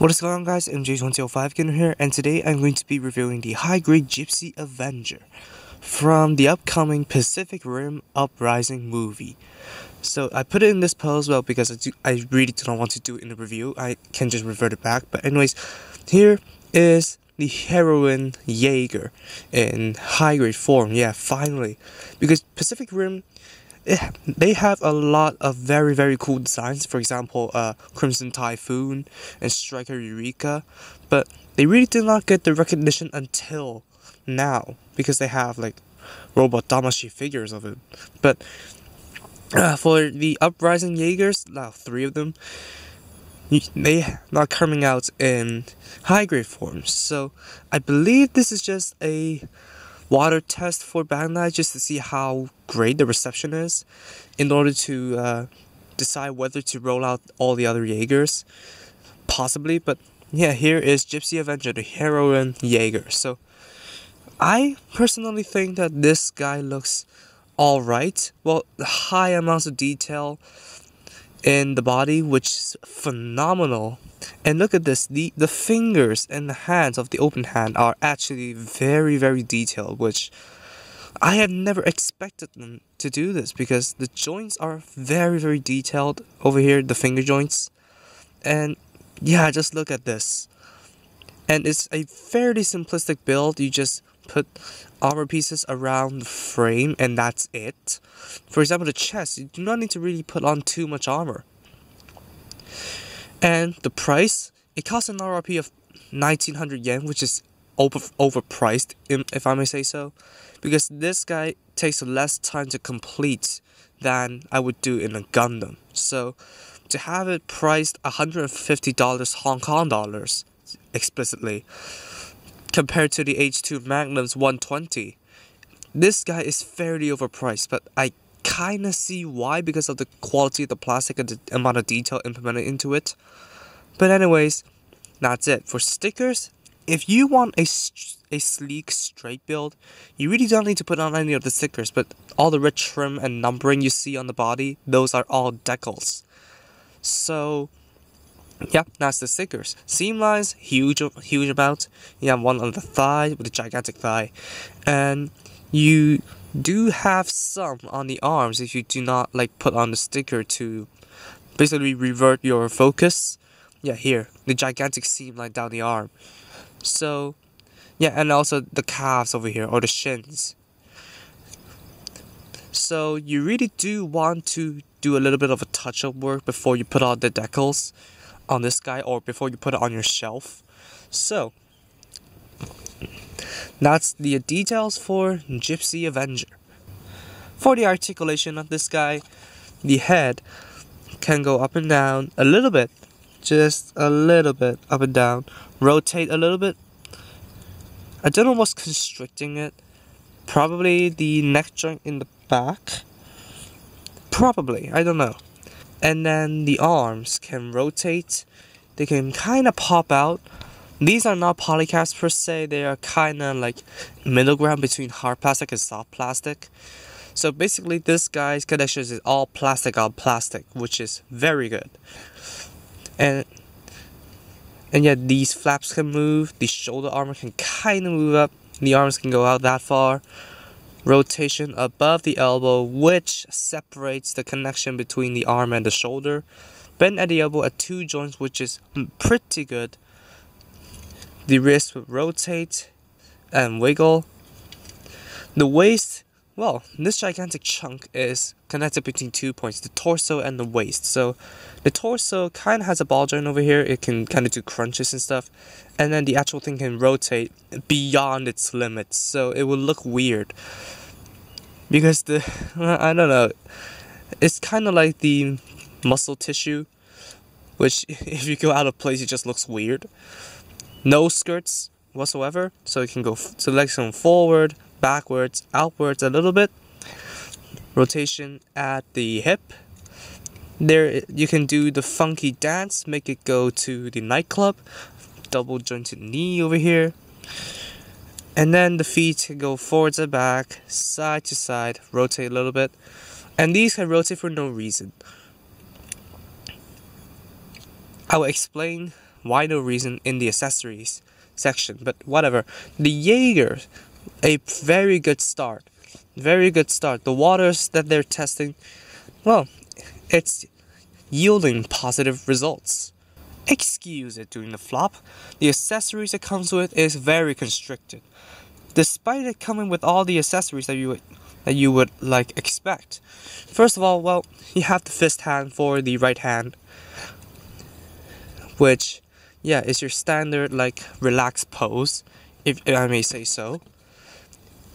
What is going on, guys? MJ2005 Gamer here, and today I'm going to be reviewing the high-grade Gipsy Avenger from the upcoming Pacific Rim Uprising movie. So I put it in this post because I really do not want to do it in the review. I can just revert it back. But anyways, here is the heroine Jaeger in high-grade form. Yeah, finally, because Pacific Rim, they have a lot of very cool designs. For example, Crimson Typhoon and Striker Eureka, but they really did not get the recognition until now because they have like robot Damashi figures of it. But for the Uprising Jaegers, now 3 of them, they are not coming out in high grade form. So I believe this is just a water test for Bandai just to see how great the reception is in order to decide whether to roll out all the other Jaegers, possibly. But yeah, here is Gipsy Avenger, the heroine Jaeger. So I personally think that this guy looks alright. Well, high amounts of detail in the body, which is phenomenal. And look at this, the fingers and the hands of the open hand are actually very detailed, which I have never expected them to do this, because the joints are very detailed over here, the finger joints. And yeah, just look at this. And it's a fairly simplistic build. You just put armor pieces around the frame and that's it. For example, the chest, you do not need to really put on too much armor. And the price, it costs an RRP of 1900 yen, which is overpriced, if I may say so, because this guy takes less time to complete than I would do in a Gundam. So to have it priced $150 Hong Kong dollars explicitly, compared to the H2 Magnum's 120, this guy is fairly overpriced, but I kinda see why, because of the quality of the plastic and the amount of detail implemented into it. But anyways, that's it. For stickers, if you want a sleek, straight build, you really don't need to put on any of the stickers, but all the red trim and numbering you see on the body, those are all decals. So yeah, that's the stickers. Seam lines, huge amount. You have one on the thigh with a gigantic thigh, and you do have some on the arms if you do not like put on the sticker to basically revert your focus. Yeah, here, the gigantic seam line down the arm. So yeah, and also the calves over here, or the shins. So you really do want to do a little bit of a touch-up work before you put on the decals on this guy, or before you put it on your shelf. So that's the details for Gipsy Avenger. For the articulation of this guy, the head can go up and down a little bit, just a little bit up and down, rotate a little bit. I don't know what's constricting it. Probably the neck joint in the back. Probably, I don't know. And then the arms can rotate. They can kind of pop out. These are not polycasts per se. They are kind of like middle ground between hard plastic and soft plastic. So basically, this guy's connections is all plastic on plastic, which is very good. And yet these flaps can move. The shoulder armor can kind of move up. The arms can go out that far. Rotation above the elbow, which separates the connection between the arm and the shoulder. Bend at the elbow at 2 joints, which is pretty good. The wrist will rotate and wiggle. The waist, well, this gigantic chunk is connected between 2 points, the torso and the waist. So the torso kind of has a ball joint over here. It can kind of do crunches and stuff. And then the actual thing can rotate beyond its limits. So it will look weird, because I don't know, it's kind of like the muscle tissue, which if you go out of place, it just looks weird. No skirts whatsoever, so you can go so legs going forward, backwards, outwards a little bit. Rotation at the hip. There you can do the funky dance, make it go to the nightclub. Double jointed knee over here. And then the feet can go forwards and back, side to side, rotate a little bit. And these can rotate for no reason. I will explain wider reason in the accessories section, but whatever. The Jaeger, a very good start. Very good start. The waters that they're testing, well, it's yielding positive results. Excuse it during the flop. The accessories it comes with is very constricted. Despite it coming with all the accessories that you would like expect. First of all, well, you have the fist hand for the right hand, which, yeah, is your standard like relaxed pose, if I may say so.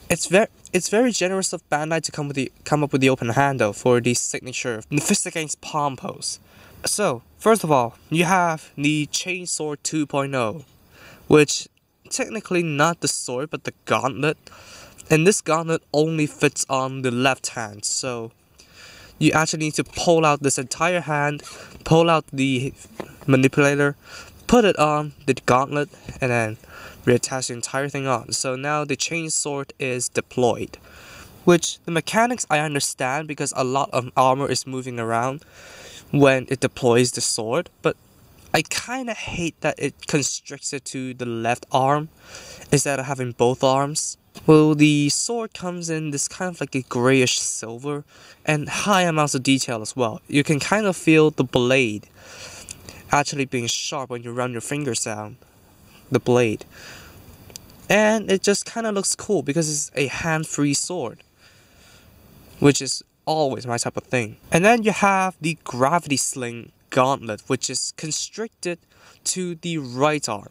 It's very generous of Bandai to come up with the open hand though for the signature the fist against palm pose. So first of all, you have the Chainsword 2.0, which technically not the sword but the gauntlet, and this gauntlet only fits on the left hand. So you actually need to pull out this entire hand, pull out the manipulator, put it on the gauntlet, and then reattach the entire thing on. So now the chainsword is deployed, which the mechanics I understand because a lot of armor is moving around when it deploys the sword, but I kinda hate that it constricts it to the left arm instead of having both arms. Well, the sword comes in this kind of like a grayish silver and high amounts of detail as well. You can kind of feel the blade actually being sharp when you run your fingers down the blade. And it just kind of looks cool because it's a hand-free sword, which is always my type of thing. And then you have the gravity sling gauntlet, which is constricted to the right arm.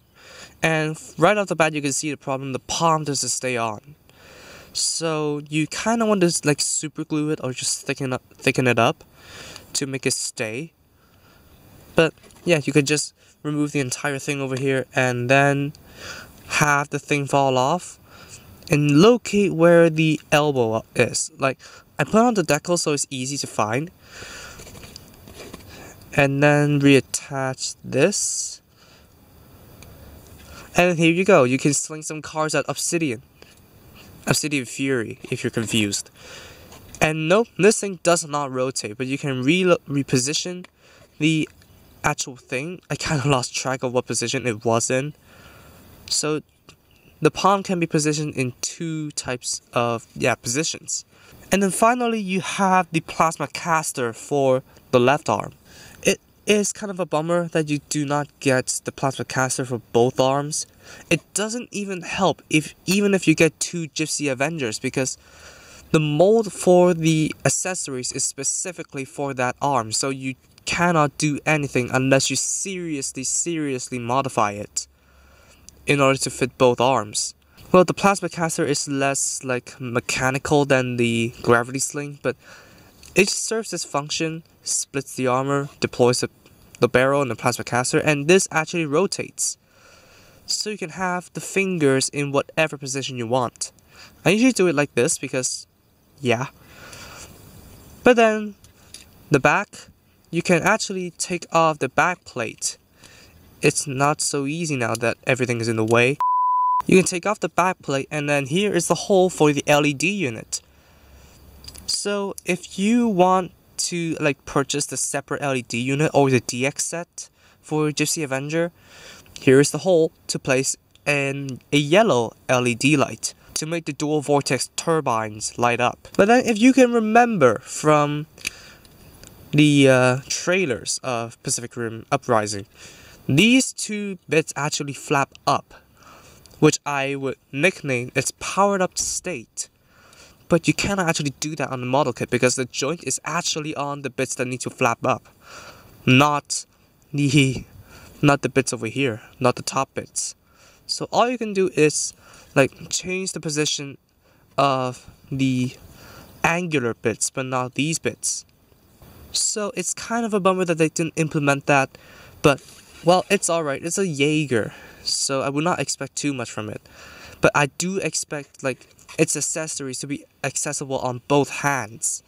And right off the bat you can see the problem, the palm doesn't stay on. So you kind of want to like super glue it or just thicken it up to make it stay. But yeah, you could just remove the entire thing over here and then have the thing fall off and locate where the elbow is. Like, I put on the decal so it's easy to find, and then reattach this, and here you go. You can sling some cards at Obsidian Fury if you're confused. And nope, this thing does not rotate, but you can reposition the actual thing. I kind of lost track of what position it was in. So the palm can be positioned in two types of positions. And then finally you have the plasma caster for the left arm. It is kind of a bummer that you do not get the plasma caster for both arms. It doesn't even help even if you get two Gipsy Avengers, because the mold for the accessories is specifically for that arm, so you cannot do anything unless you seriously modify it in order to fit both arms. Well, the plasma caster is less like mechanical than the gravity sling, but it serves its function, splits the armor, deploys the barrel and the plasma caster, and this actually rotates. So you can have the fingers in whatever position you want. I usually do it like this because, yeah. But then, the back, you can actually take off the back plate. It's not so easy now that everything is in the way. You can take off the back plate, and then here is the hole for the LED unit. So if you want to like purchase the separate LED unit or the DX set for Gipsy Avenger, here is the hole to place a yellow LED light to make the dual vortex turbines light up. But then if you can remember from the trailers of Pacific Rim Uprising, these two bits actually flap up, which I would nickname its powered up state. But you cannot actually do that on the model kit because the joint is actually on the bits that need to flap up, not the bits over here, not the top bits. So all you can do is like change the position of the angular bits, but not these bits. So it's kind of a bummer that they didn't implement that, but well, it's alright. It's a Jaeger, so I would not expect too much from it. But I do expect like its accessories to be accessible on both hands.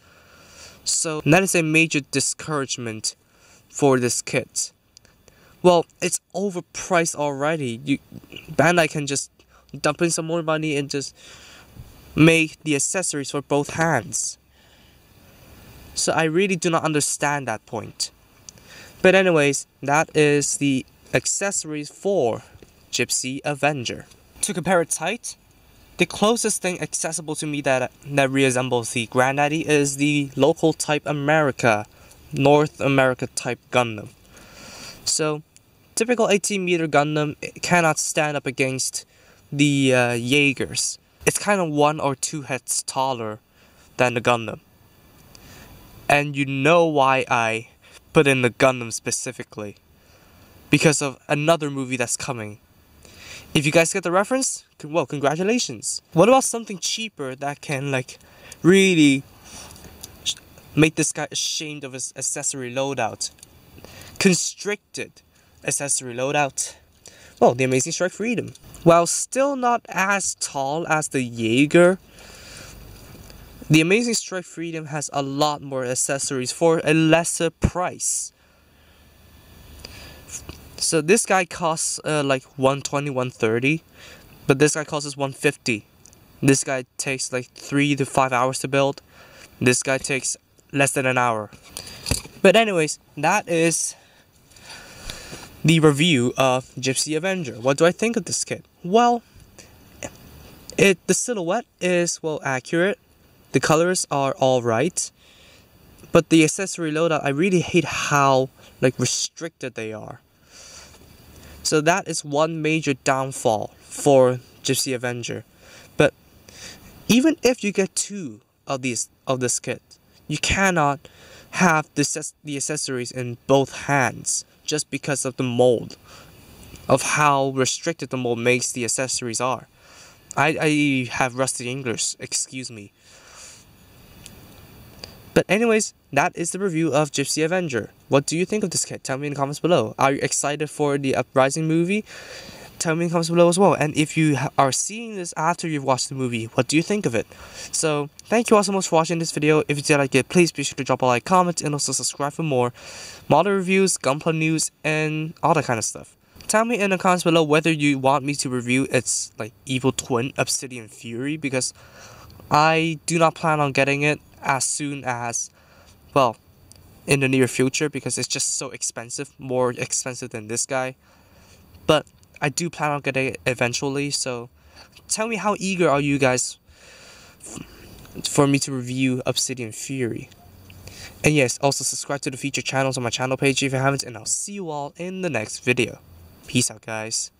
So that is a major discouragement for this kit. Well, it's overpriced already. Bandai can just dump in some more money and just make the accessories for both hands. So I really do not understand that point. But anyways, that is the accessories for Gipsy Avenger. To compare its height, the closest thing accessible to me that resembles the Granddaddy is the local Type America, North America type Gundam. So, typical 18-meter Gundam cannot stand up against the Jaegers. It's kind of 1 or 2 heads taller than the Gundam. And you know why I put in the Gundam specifically. Because of another movie that's coming. If you guys get the reference, well, congratulations. What about something cheaper that can like really make this guy ashamed of his accessory loadout? Constricted accessory loadout. Well, the Amazing Strike Freedom. While still not as tall as the Jaeger, the Amazing Strike Freedom has a lot more accessories for a lesser price. So this guy costs like $120, $130, but this guy costs us $150. This guy takes like 3 to 5 hours to build. This guy takes less than an hour. But anyways, that is the review of Gipsy Avenger. What do I think of this kit? Well, the silhouette is well accurate. The colors are alright. But the accessory loadout, I really hate how like restricted they are. So that is one major downfall for Gipsy Avenger. But even if you get 2 of this kit, you cannot have the accessories in both hands just because of the mold, of how restricted the mold makes the accessories are. I have rusty English, excuse me. But anyways, that is the review of Gipsy Avenger. What do you think of this kit? Tell me in the comments below. Are you excited for the Uprising movie? Tell me in the comments below as well. And if you are seeing this after you've watched the movie, what do you think of it? So, thank you all so much for watching this video. If you did like it, please be sure to drop a like, comment, and also subscribe for more model reviews, gunpla news, and all that kind of stuff. Tell me in the comments below whether you want me to review its like evil twin, Obsidian Fury, because I do not plan on getting it as soon as, well, in the near future, because it's just so expensive, more expensive than this guy. But I do plan on getting it eventually, so tell me how eager are you guys for me to review Obsidian Fury. And yes, also subscribe to the featured channels on my channel page if you haven't, and I'll see you all in the next video. Peace out, guys.